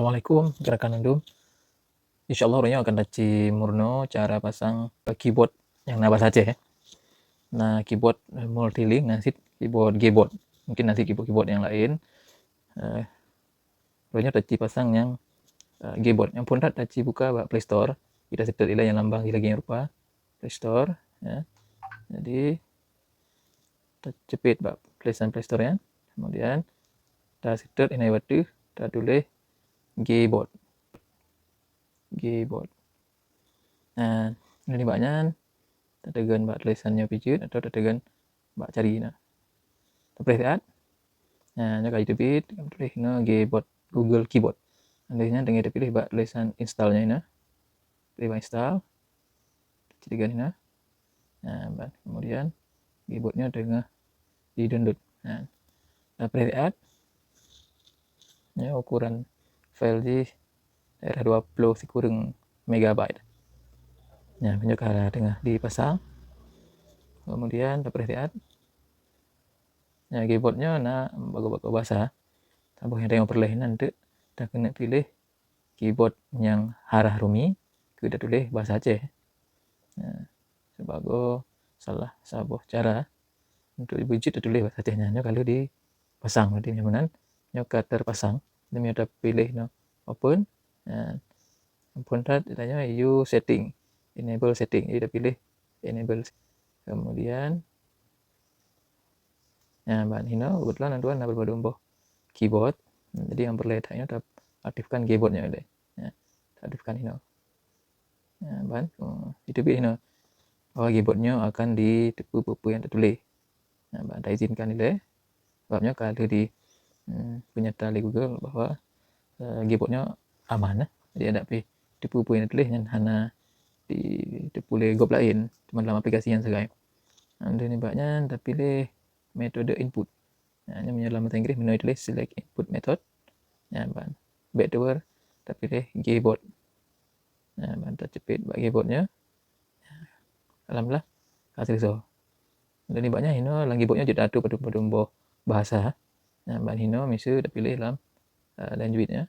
Assalamualaikum, gerakan andum. Insyaallah orangnya akan daci murno cara pasang keyboard yang na bahasa Aceh. Nah, keyboard multilink, nasit keyboard Gboard. Mungkin nanti keyboard yang lain. Orangnya daci pasang yang Gboard. Yang pun daci buka Play Store. Kita setel ila yang lambang lagi yang rupa Play Store. Ya. Jadi cepet Play Store ya. Kemudian kita setel ini waktu kita tulis Gboard. Nah, ini banyak tetegan tulisannya pijit atau tetegan cari nah. Terus lihat. Nah, kayak itu bit tulis Gboard Google Keyboard. Nantinya dengan pilih tulisan installnya ini. Pilih install. Ketiga ini. Nah, kemudian keyboardnya dengan di download. Nah, terus lihat. Ya, ukuran file di daerah 20 kurang megabyte. Nah, penyuka tengah dipasang. Kemudian terus lihat. Ya, keyboardnya bagus-bagus bahasa. Tambah yang tengok perlahan nanti kita kena pilih keyboard yang harah rumi, kita tulis bahasa Aceh. Nah, sebagai salah satu cara untuk wujud tulis bahasa Acehnya. Kalau dipasang nanti nyaman, nyoka terpasang, demi ada pilih open. Nah, open ditanya you setting, enable setting, kita pilih enable. Kemudian nah, bahan ini kebetulan nantuan berdombo keyboard. Jadi yang perlihatannya aktifkan keyboardnya ini. Ya, aktifkan ini. Nah, bahan itu ini. Bahwa keyboardnya akan ditipu yang tertulis. Nah, bahan izinkan ini. Sebabnya kalau di punya tali Google bahwa keyboardnya aman. Jadi ada tipu yang tertulis yang hanya ditipu oleh Google lain. Cuma dalam aplikasi yang segai. Nah, ini banyak kita pilih metode input. Nah, ini dalam bahasa Inggris menu tulis select input method. Nah, back to work kita pilih keyboard. Nah, kita cepet bagi keyboardnya. Alhamdulillah hasil so. Dan banyak ini lang keyboardnya jadi atu pada bahasa. Nah, bahan hino misalnya kita pilih dalam language-nya.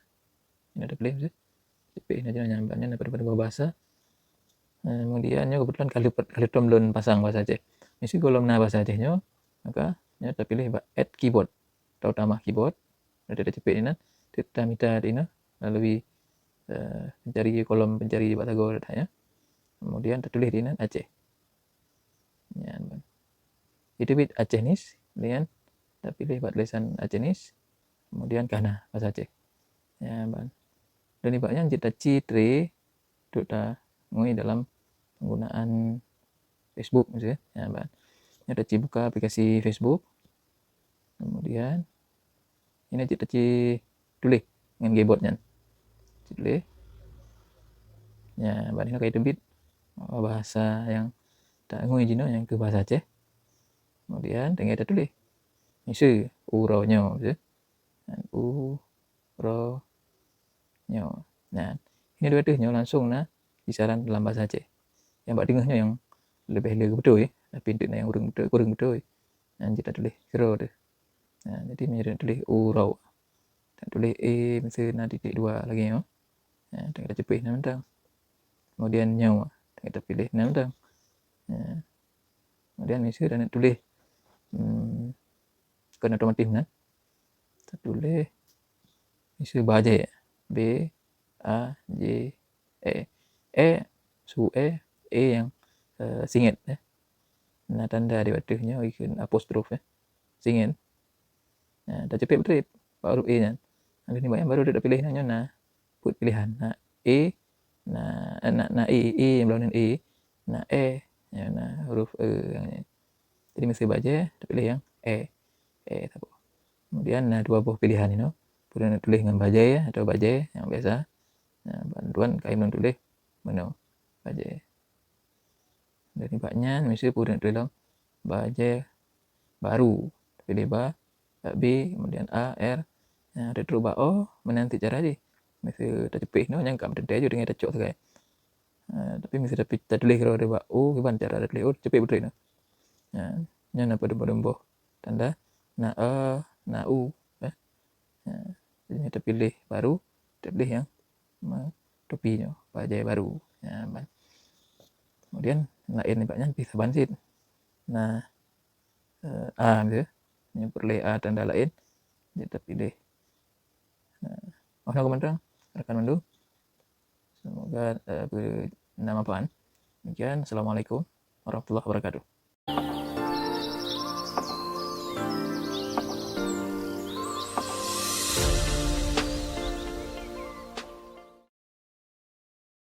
Ini kita pilih misalnya cepet ini aja nyambannya pada bahasa. Nah, kemudian kebetulan kali belum pasang bahasa Aceh. Misalnya kalau bahasa Acehnya, maka kita pilih add keyboard atau tambah keyboard. Ada cepet ini kita minta ini lalu mencari kolom pencari bahasa Go ya. Kemudian tertulis di Aceh. Ya, itu bit Acehnese, kemudian kita pilih tulisan Acehnese, kemudian kana bahasa Aceh. Ya, ban. Dan banyak kita citre kita ngui dalam penggunaan Facebook misalnya. Ya, ban. Ada buka aplikasi Facebook. Kemudian ini kita tulis dengan keyboardnya. Tulis. Ya, ban ini kayak itu bit bahasa yang tak ngui jino yang ke bahasa Aceh. Kemudian tinggal kita tulis. Misal uronyo gitu. Uronyo. Nah, ini dua tuh langsung kisaran dalam bahasa Aceh. Yang mbak dengarnya yang lebih betul ya. Tapi itu yang kurang betul. Nah, kita tulis kero tuh. Nah, jadi menjadi tulis urau. Dan tulis misalnya titik dua lagi ya. Nah, kita cepet tentang. Kemudian nyawa. Kita pilih tentang. Nah, kemudian misalnya tulis kan otomatis kan. Kita tulis misalnya baje. B A J E yang singit ya. Nah, tanda di bawahnya ikon apostrof ya. Singit. Nah, dah cepet betul baru E nya. Nanti ni bayang baru dah pilih nah put pilihan. Nah, E nah E yang belakang E. Nah, E ya, nah huruf E yang ini. Jadi mesti baca kita pilih yang E. Kemudian dua buah pilihan ini. Kemudian tulis dengan bajai ya atau bajai yang biasa. Nah, bantuan kayak menulis menu bajai. Dari banyak misalnya kemudian tulis bajai baru. Pilih B, kemudian A, R. Nah, ada terubah O, menanti cara di. Misalnya kita cepet yang kamu tadi aja dengan cocok sekali. Tapi misalnya kita tulis kalau ada O, gimana cara ada tulis O, cepet betul. Nah, ini apa dombo tanda. Nah, U. Jadi kita pilih baru. kita pilih yang topinya Pak Jaya Baru. Kemudian lain Paknya bisa bansit. Nah, A gitu, ini perleh A tanda lain, kita pilih. Nah, komentar rekan mandu. Semoga nama pan. Demikian, assalamualaikum warahmatullahi wabarakatuh.